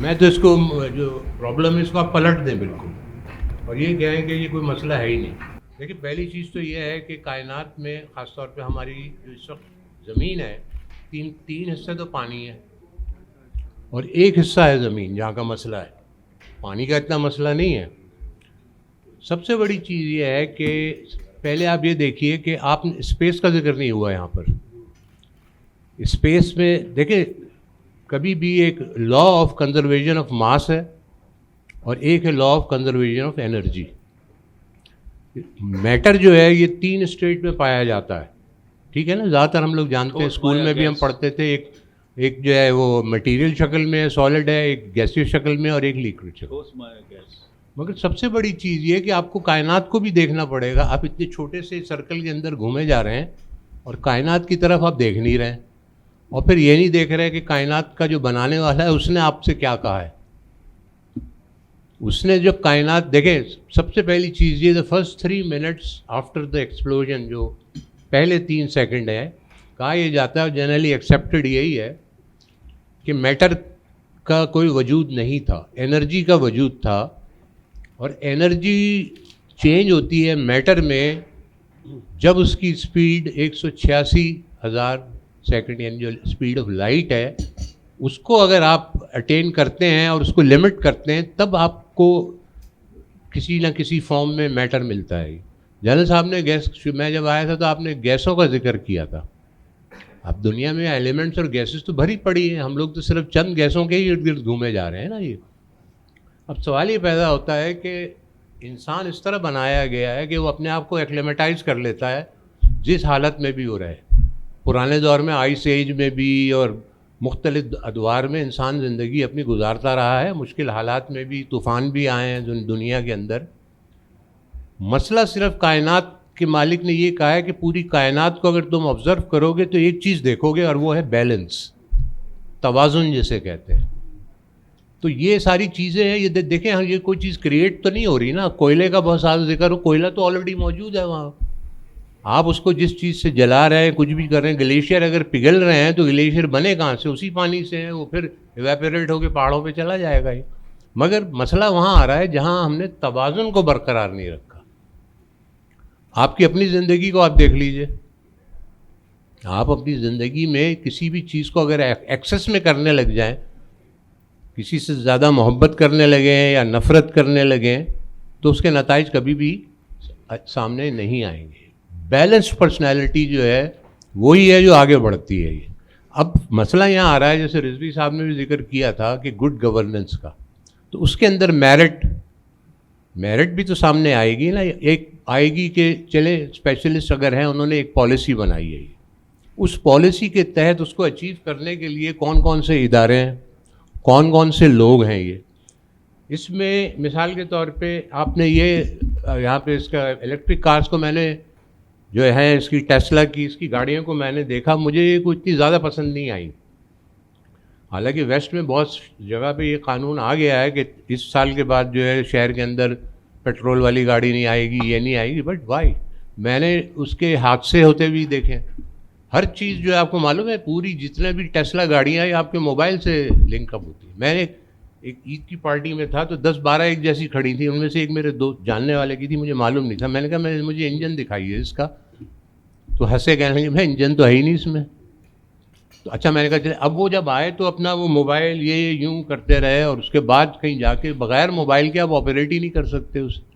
میں تو اس کو جو پرابلم ہے اس کو آپ پلٹ دیں بالکل، اور یہ کہیں کہ یہ کوئی مسئلہ ہے ہی نہیں. دیکھیے پہلی چیز تو یہ ہے کہ کائنات میں خاص طور پہ ہماری جو اس وقت زمین ہے، تین حصے تو پانی ہے اور ایک حصہ ہے زمین جہاں کا مسئلہ ہے. پانی کا اتنا مسئلہ نہیں ہے. سب سے بڑی چیز یہ ہے کہ پہلے آپ یہ دیکھیے کہ آپ اسپیس کا ذکر نہیں ہوا یہاں پر. اسپیس میں دیکھیں کبھی بھی ایک law of conservation of mass ہے اور ایک ہے law of conservation of energy. Matter جو ہے یہ 3 اسٹیٹ میں پایا جاتا ہے، ٹھیک ہے نا. زیادہ تر ہم لوگ جانتے ہیں، اسکول میں بھی ہم پڑھتے تھے، ایک جو ہے وہ مٹیریل شکل میں سالڈ ہے، ایک گیسیس شکل میں اور ایک لیکوڈ شکل. مگر سب سے بڑی چیز یہ کہ آپ کو کائنات کو بھی دیکھنا پڑے گا. آپ اتنے چھوٹے سے سرکل کے اندر گھومے جا رہے ہیں اور کائنات کی طرف آپ دیکھ نہیں رہے ہیں، اور پھر یہ نہیں دیکھ رہے کہ کائنات کا جو بنانے والا ہے اس نے آپ سے کیا کہا ہے. اس نے جو کائنات دیکھیں، سب سے پہلی چیز یہ first 3 minutes after the explosion, جو پہلے 3 سیکنڈ ہے، کہا یہ جاتا ہے جنرلی ایکسیپٹڈ یہی ہے کہ میٹر کا کوئی وجود نہیں تھا، انرجی کا وجود تھا. اور انرجی چینج ہوتی ہے میٹر میں جب اس کی اسپیڈ 186,000 سیکنڈ، یعنی جو اسپیڈ آف لائٹ ہے اس کو اگر آپ اٹین کرتے ہیں اور اس کو لمٹ کرتے ہیں، تب آپ کو کسی نہ کسی فارم میں میٹر ملتا ہے. جنرل صاحب نے میں جب آیا تھا تو آپ نے گیسوں کا ذکر کیا تھا. اب دنیا میں ایلیمنٹس اور گیسز تو بھری پڑی ہیں، ہم لوگ تو صرف چند گیسوں کے ہی ارد گرد گھومے جا رہے ہیں نا. یہ اب سوال یہ پیدا ہوتا ہے کہ انسان اس طرح بنایا گیا ہے کہ وہ اپنے آپ کو ایکلیمیٹائز کر لیتا ہے جس حالت میں بھی ہو رہے. پرانے دور میں آئس ایج میں بھی اور مختلف ادوار میں انسان زندگی اپنی گزارتا رہا ہے، مشکل حالات میں بھی، طوفان بھی آئے ہیں دنیا کے اندر. مسئلہ صرف کائنات کے مالک نے یہ کہا ہے کہ پوری کائنات کو اگر تم آبزرو کرو گے تو ایک چیز دیکھو گے اور وہ ہے بیلنس، توازن جسے کہتے ہیں. تو یہ ساری چیزیں ہیں. یہ دیکھیں یہ کوئی چیز کریٹ تو نہیں ہو رہی نا. کوئلے کا بہت سارا ذکر ہو، کوئلہ تو آلریڈی موجود ہے وہاں. آپ اس کو جس چیز سے جلا رہے ہیں، کچھ بھی کر رہے ہیں، گلیشیئر اگر پگھل رہے ہیں تو گلیشیئر بنے کہاں سے؟ اسی پانی سے ہیں. وہ پھر ایویپوریٹ ہو کے پہاڑوں پہ چلا جائے گا. مگر مسئلہ وہاں آ رہا ہے جہاں ہم نے توازن کو برقرار نہیں رکھا. آپ کی اپنی زندگی کو آپ دیکھ لیجئے. آپ اپنی زندگی میں کسی بھی چیز کو اگر ایکسس میں کرنے لگ جائیں، کسی سے زیادہ محبت کرنے لگیں یا نفرت کرنے لگیں، تو اس کے نتائج کبھی بھی سامنے نہیں آئیں گے. بیلنسڈ پرسنالٹی جو ہے وہی ہے جو آگے بڑھتی ہے. اب مسئلہ یہاں آ رہا ہے، جیسے رضوی صاحب نے بھی ذکر کیا تھا کہ گڈ گورننس کا، تو اس کے اندر میرٹ بھی تو سامنے آئے گی نا. ایک آئے گی کہ چلے اسپیشلسٹ اگر ہیں، انہوں نے ایک پالیسی بنائی ہے، اس پالیسی کے تحت اس کو اچیو کرنے کے لیے کون کون سے ادارے ہیں، کون کون سے لوگ ہیں. یہ اس میں مثال کے طور پہ آپ نے یہ یہاں پہ اس کا الیکٹرک کارز کو میں نے جو ہے اس کی ٹیسلا کی اس کی گاڑیوں کو میں نے دیکھا، مجھے یہ کوئی اتنی زیادہ پسند نہیں آئی. حالانکہ ویسٹ میں بہت جگہ پہ یہ قانون آ گیا ہے کہ اس سال کے بعد جو ہے شہر کے اندر پیٹرول والی گاڑی نہیں آئے گی، یہ نہیں آئے گی. But why? میں نے اس کے حادثے ہوتے بھی دیکھے. ہر چیز جو ہے آپ کو معلوم ہے، پوری جتنے بھی ٹیسلا گاڑیاں ہیں آپ کے موبائل سے لنک اپ ہوتی ہیں. میں نے ایک عید کی پارٹی میں تھا تو 10-12 ایک جیسی کھڑی تھی، ان میں سے ایک میرے دو جاننے والے کی تھی، مجھے معلوم نہیں تھا. میں نے کہا مجھے انجن دکھائیے اس کا، تو ہنسے کہنے لگے بھائی انجن تو ہے ہی نہیں اس میں. تو اچھا میں نے کہا چلے. اب وہ جب آئے تو اپنا وہ موبائل یہ یوں کرتے رہے، اور اس کے بعد کہیں جا کے بغیر موبائل کے آپ آپریٹ ہی نہیں کر سکتے اسے.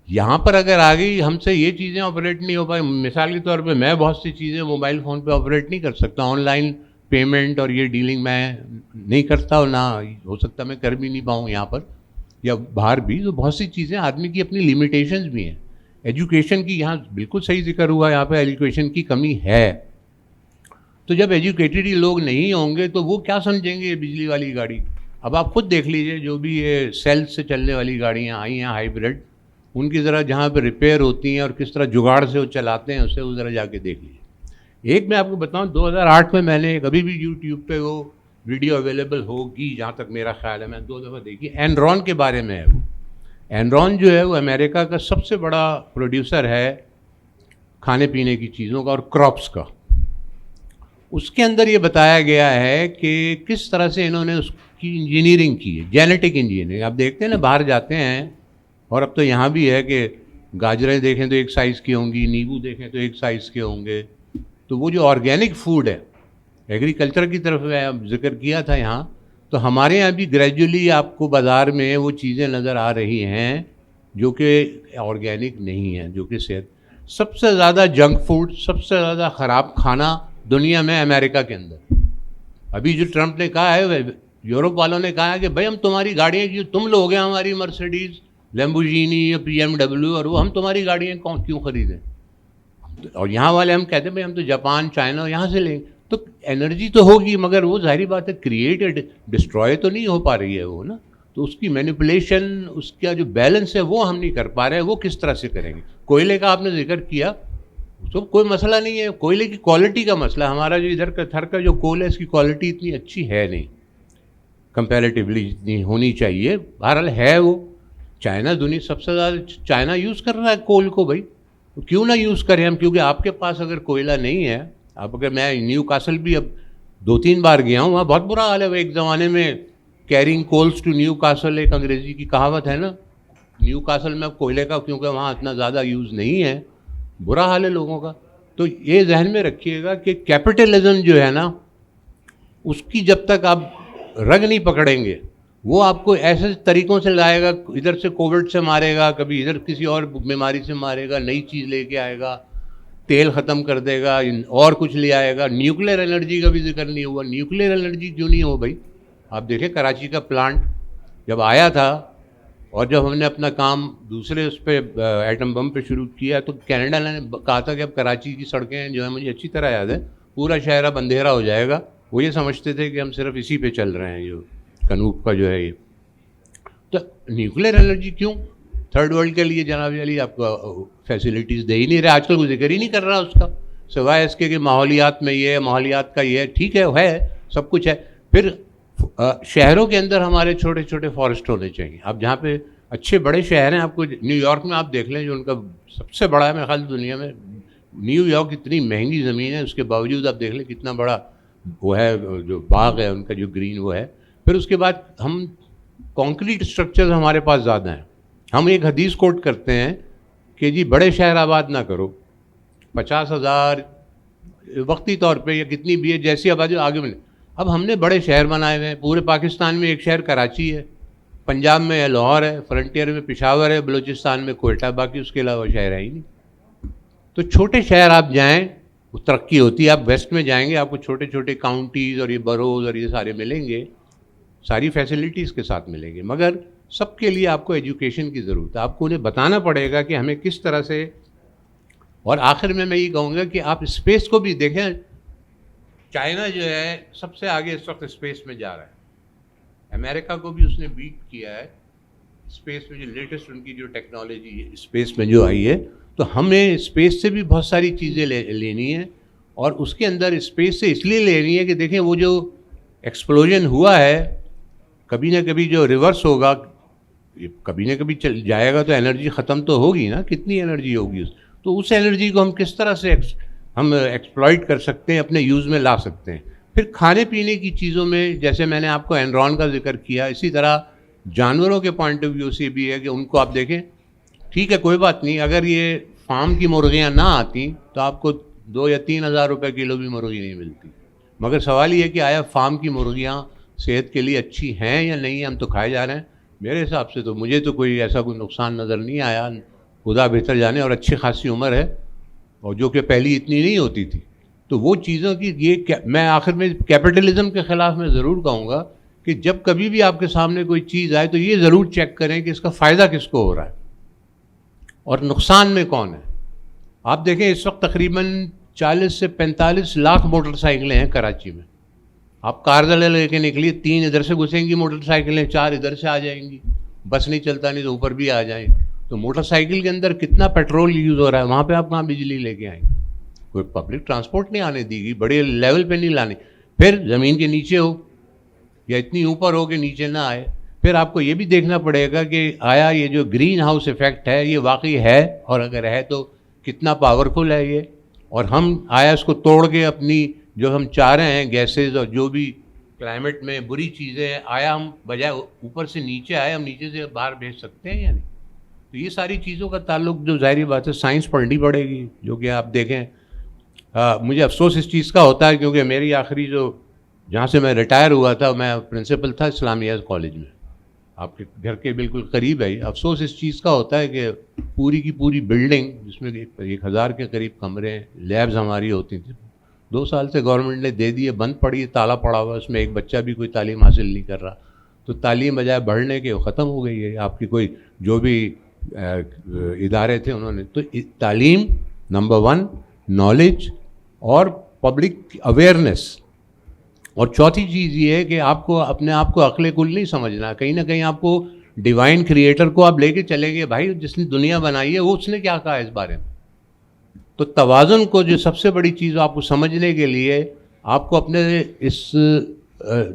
یہاں پر اگر آ گئی ہم سے یہ چیزیں آپریٹ نہیں ہو پائیں. مثال کے طور پہ میں بہت سی چیزیں موبائل فون پہ آپریٹ نہیں کر سکتا. آن لائن پیمنٹ اور یہ ڈیلنگ میں نہیں کرتا، اور نہ ہو سکتا میں کر بھی نہیں پاؤں یہاں پر یا باہر بھی. تو بہت سی چیزیں آدمی کی اپنی لیمیٹیشنز بھی ہیں. ایجوکیشن کی یہاں بالکل صحیح ذکر ہوا، یہاں پہ ایجوکیشن کی کمی ہے. تو جب ایجوکیٹڈ ہی لوگ نہیں ہوں گے تو وہ کیا سمجھیں گے یہ بجلی والی گاڑی؟ اب آپ خود دیکھ لیجئے، جو بھی یہ سیل سے چلنے والی گاڑیاں آئی ہیں ہائیبرڈ، ان کی ذرا جہاں پہ ریپیئر ہوتی ہیں اور کس طرح جگاڑ سے وہ چلاتے ہیں، اسے وہ ذرا جا کے دیکھ لیجیے. ایک میں آپ کو بتاؤں، 2008 میں نے کبھی بھی یوٹیوب پہ وہ ویڈیو اویلیبل ہوگی جہاں تک میرا خیال ہے، میں 2 دفعہ دیکھی. اینرون کے بارے میں ہے. وہ اینرون جو ہے وہ امریکہ کا سب سے بڑا پروڈیوسر ہے کھانے پینے کی چیزوں کا اور کراپس کا. اس کے اندر یہ بتایا گیا ہے کہ کس طرح سے انہوں نے اس کی انجینئرنگ کی ہے, جینیٹک انجینئرنگ. آپ دیکھتے ہیں نا باہر جاتے ہیں, اور اب تو یہاں بھی ہے کہ گاجریں دیکھیں تو ایک سائز کی ہوں گی, نیبو دیکھیں تو ایک سائز کے ہوں گے. تو وہ جو آرگینک فوڈ ہے, ایگریکلچر کی طرف میں ذکر کیا تھا یہاں, تو ہمارے یہاں بھی گریجولی آپ کو بازار میں وہ چیزیں نظر آ رہی ہیں جو کہ آرگینک نہیں ہیں, جو کہ صحت. سب سے زیادہ جنک فوڈ, سب سے زیادہ خراب کھانا دنیا میں امریکہ کے اندر. ابھی جو ٹرمپ نے کہا ہے, یورپ والوں نے کہا ہے کہ بھائی ہم تمہاری گاڑیاں, جو تم لوگ ہیں ہماری مرسیڈیز, لیمبورگینی یا BMW, اور وہ ہم تمہاری گاڑیاں کیوں خریدیں. اور یہاں والے ہم کہتے ہیں بھائی ہم تو جاپان, چائنا, یہاں سے لیں. تو انرجی تو ہوگی, مگر وہ ظاہری بات ہے کریٹ یا ڈسٹروائے تو نہیں ہو پا رہی ہے وہ نا. تو اس کی مینیپولیشن, اس کا جو بیلنس ہے وہ ہم نہیں کر پا رہے ہیں. وہ کس طرح سے کریں گے؟ کوئلے کا آپ نے ذکر کیا, تو کوئی مسئلہ نہیں ہے, کوئلے کی کوالٹی کا مسئلہ. ہمارا جو ادھر کا تھر کا جو کول ہے, اس کی کوالٹی اتنی اچھی ہے نہیں کمپیریٹیولی جتنی ہونی چاہیے. بہرحال ہے وہ. چائنا دنیا سب سے زیادہ, چائنا یوز کر رہا ہے کول کو. بھائی کیوں نہ یوز کریں ہم, کیونکہ آپ کے پاس اگر کوئلہ نہیں ہے. آپ اگر, میں نیو کاسل بھی اب 2-3 بار گیا ہوں, وہاں بہت برا حال ہے. وہ ایک زمانے میں carrying coals to Newcastle, ایک انگریزی کی کہاوت ہے نا, نیو کاسل میں اب کوئلے کا, کیونکہ وہاں اتنا زیادہ یوز نہیں ہے, برا حال ہے لوگوں کا. تو یہ ذہن میں رکھیے گا کہ کیپٹلزم جو ہے نا, اس کی جب تک آپ رگ نہیں پکڑیں گے, وہ آپ کو ایسے طریقوں سے لائے گا, ادھر سے کووڈ سے مارے گا, کبھی ادھر کسی اور بیماری سے مارے گا, نئی چیز لے کے آئے گا, تیل ختم کر دے گا, اور کچھ لے آئے گا. نیوکلیر انرجی کا بھی ذکر نہیں ہوا. نیوکلیر انرجی کیوں نہیں ہو بھائی؟ آپ دیکھیں کراچی کا پلانٹ جب آیا تھا, اور جب ہم نے اپنا کام دوسرے اس پہ ایٹم بم پہ شروع کیا, تو کینیڈا نے کہا تھا کہ اب کراچی کی سڑکیں جو ہیں, مجھے اچھی طرح یاد ہے, پورا شہر اب اندھیرا ہو جائے گا. وہ یہ سمجھتے تھے کہ ہم صرف اسی پہ چل رہے ہیں, جو کنوک کا جو ہے یہ. تو نیوکلیر انرجی کیوں تھرڈ ورلڈ کے لیے جناب علی آپ کو فیسلٹیز دے ہی نہیں رہے. آج کل کوئی ذکر ہی نہیں کر رہا اس کا, سوائے اس کے کہ ماحولیات میں یہ ہے, ماحولیات کا یہ ہے, ٹھیک ہے سب کچھ ہے. پھر شہروں کے اندر ہمارے چھوٹے چھوٹے فارسٹ ہونے چاہیے. اب جہاں پہ اچھے بڑے شہر ہیں, آپ کو نیو یارک میں آپ دیکھ لیں, جو ان کا سب سے بڑا ہے میرے خیال دنیا میں. نیو یارک اتنی مہنگی زمین ہے, اس کے باوجود آپ دیکھ لیں کتنا بڑا وہ ہے, جو باغ ہے ان کا جو گرین وہ ہے. پھر اس کے بعد ہم کانکریٹ اسٹرکچرز ہمارے پاس زیادہ ہیں. ہم ایک حدیث کوٹ کرتے ہیں کہ جی بڑے شہر آباد نہ کرو, 50,000 وقتی طور پہ یا کتنی بھی ہے جیسی آبادی آگے ملے. اب ہم نے بڑے شہر بنائے ہوئے ہیں. پورے پاکستان میں ایک شہر کراچی ہے, پنجاب میں لاہور ہے, فرنٹیئر میں پشاور ہے, بلوچستان میں کوئٹہ, باقی اس کے علاوہ شہر ہے ہی نہیں. تو چھوٹے شہر آپ جائیں, وہ ترقی ہوتی ہے. آپ ویسٹ میں جائیں گے, آپ کو چھوٹے چھوٹے کاؤنٹیز اور یہ بروز اور یہ سارے ملیں گے, ساری فیسلٹیز کے ساتھ ملیں گے. مگر سب کے لیے آپ کو ایجوکیشن کی ضرورت ہے. آپ کو انہیں بتانا پڑے گا کہ ہمیں کس طرح سے. اور آخر میں یہ کہوں گا کہ آپ اسپیس کو بھی دیکھیں. چائنا جو ہے سب سے آگے اس وقت اسپیس میں جا رہا ہے. امریکہ کو بھی اس نے بیٹ کیا ہے اسپیس میں. جو لیٹسٹ ان کی جو ٹیکنالوجی ہے اسپیس میں جو آئی ہے, تو ہمیں اسپیس سے بھی بہت ساری چیزیں لینی ہیں. اور اس کے اندر اسپیس سے اس لیے لینی ہے کہ دیکھیں وہ جو ایکسپلوژن ہوا ہے, کبھی نہ کبھی جو ریورس ہوگا, کبھی نہ کبھی چل جائے گا, تو انرجی ختم تو ہوگی نا. کتنی انرجی ہوگی تو اس انرجی کو ہم کس طرح سے ہم ایکسپلائٹ کر سکتے ہیں, اپنے یوز میں لا سکتے ہیں. پھر کھانے پینے کی چیزوں میں, جیسے میں نے آپ کو اینرون کا ذکر کیا, اسی طرح جانوروں کے پوائنٹ آف ویو سے بھی ہے کہ ان کو آپ دیکھیں. ٹھیک ہے کوئی بات نہیں, اگر یہ فارم کی مرغیاں نہ آتی تو آپ کو 2 یا 3 ہزار روپے کلو بھی مرغی نہیں ملتی. مگر سوال یہ ہے کہ آیا فارم کی مرغیاں صحت کے لیے اچھی ہیں یا نہیں؟ ہم تو کھائے جا رہے ہیں. میرے حساب سے تو مجھے تو کوئی ایسا کوئی نقصان نظر نہیں آیا, خدا بہتر جانے. اور اچھی خاصی عمر ہے, اور جو کہ پہلی اتنی نہیں ہوتی تھی. تو وہ چیزوں کی یہ میں آخر میں کیپٹلزم کے خلاف میں ضرور کہوں گا کہ جب کبھی بھی آپ کے سامنے کوئی چیز آئے تو یہ ضرور چیک کریں کہ اس کا فائدہ کس کو ہو رہا ہے اور نقصان میں کون ہے. آپ دیکھیں اس وقت تقریباً 40 سے 45 لاکھ موٹر سائیکلیں ہیں کراچی میں. آپ کارزلے لے کے نکلیے, 3 ادھر سے گھسیں گی موٹر سائیکلیں, 4 ادھر سے آ جائیں گی. بس نہیں چلتا نہیں تو اوپر بھی آ جائیں. تو موٹر سائیکل کے اندر کتنا پیٹرول یوز ہو رہا ہے, وہاں پہ آپ کہاں بجلی لے کے آئیں گے؟ کوئی پبلک ٹرانسپورٹ نہیں آنے دی گی, بڑے لیول پہ نہیں لانے. پھر زمین کے نیچے ہو یا اتنی اوپر ہو کہ نیچے نہ آئے. پھر آپ کو یہ بھی دیکھنا پڑے گا کہ آیا یہ جو گرین ہاؤس ایفیکٹ ہے یہ واقعی ہے, اور اگر ہے تو کتنا پاورفل ہے یہ, اور ہم آیا اس کو توڑ کے اپنی جو ہم چاہ رہے ہیں گیسز اور جو بھی کلائمیٹ میں بری چیزیں ہیں, آیا ہم بجائے اوپر سے نیچے آئے ہم نیچے سے باہر بھیج سکتے ہیں یا نہیں؟ تو یہ ساری چیزوں کا تعلق جو ظاہری بات ہے سائنس پڑھنی پڑے گی, جو کہ آپ دیکھیں مجھے افسوس اس چیز کا ہوتا ہے کیونکہ میری آخری جو جہاں سے میں ریٹائر ہوا تھا میں پرنسپل تھا اسلامیہ کالج میں, آپ کے گھر کے بالکل قریب ہے. افسوس اس چیز کا ہوتا ہے کہ پوری کی پوری بلڈنگ جس میں 1000 کے قریب کمرے ہیں, لیبز ہماری ہوتی تھیں, 2 سال سے گورنمنٹ نے دے دیے, بند پڑی, تالا پڑا ہوا, اس میں ایک بچہ بھی کوئی تعلیم حاصل نہیں کر رہا. تو تعلیم بجائے بڑھنے کے ختم ہو گئی ہے. آپ کی کوئی جو بھی ادارے تھے انہوں نے, تو تعلیم نمبر 1, نالج اور پبلک اویئرنیس, اور چوتھی چیز یہ ہے کہ آپ کو اپنے آپ کو عقل کل نہیں سمجھنا. کہیں نہ کہیں آپ کو ڈیوائن کریٹر کو آپ لے کے چلیں گے, بھائی جس نے دنیا بنائی ہے وہ اس نے کیا کہا اس بارے میں. تو توازن کو جو سب سے بڑی چیز آپ کو سمجھنے کے لیے آپ کو اپنے اس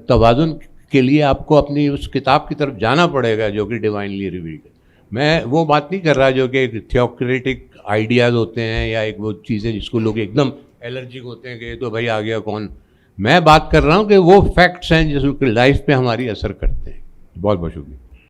توازن کے لیے آپ کو اپنی اس کتاب کی طرف جانا پڑے گا جو کہ ڈیوائنلی ریویلڈ ہے. میں وہ بات نہیں کر رہا جو کہ تھیوکریٹک آئیڈیاز ہوتے ہیں یا ایک وہ چیزیں جس کو لوگ ایک دم الرجک ہوتے ہیں کہ یہ تو بھائی آ گیا کون. میں بات کر رہا ہوں کہ وہ فیکٹس ہیں جس کو لائف پہ ہماری اثر کرتے ہیں. بہت بہت شکریہ.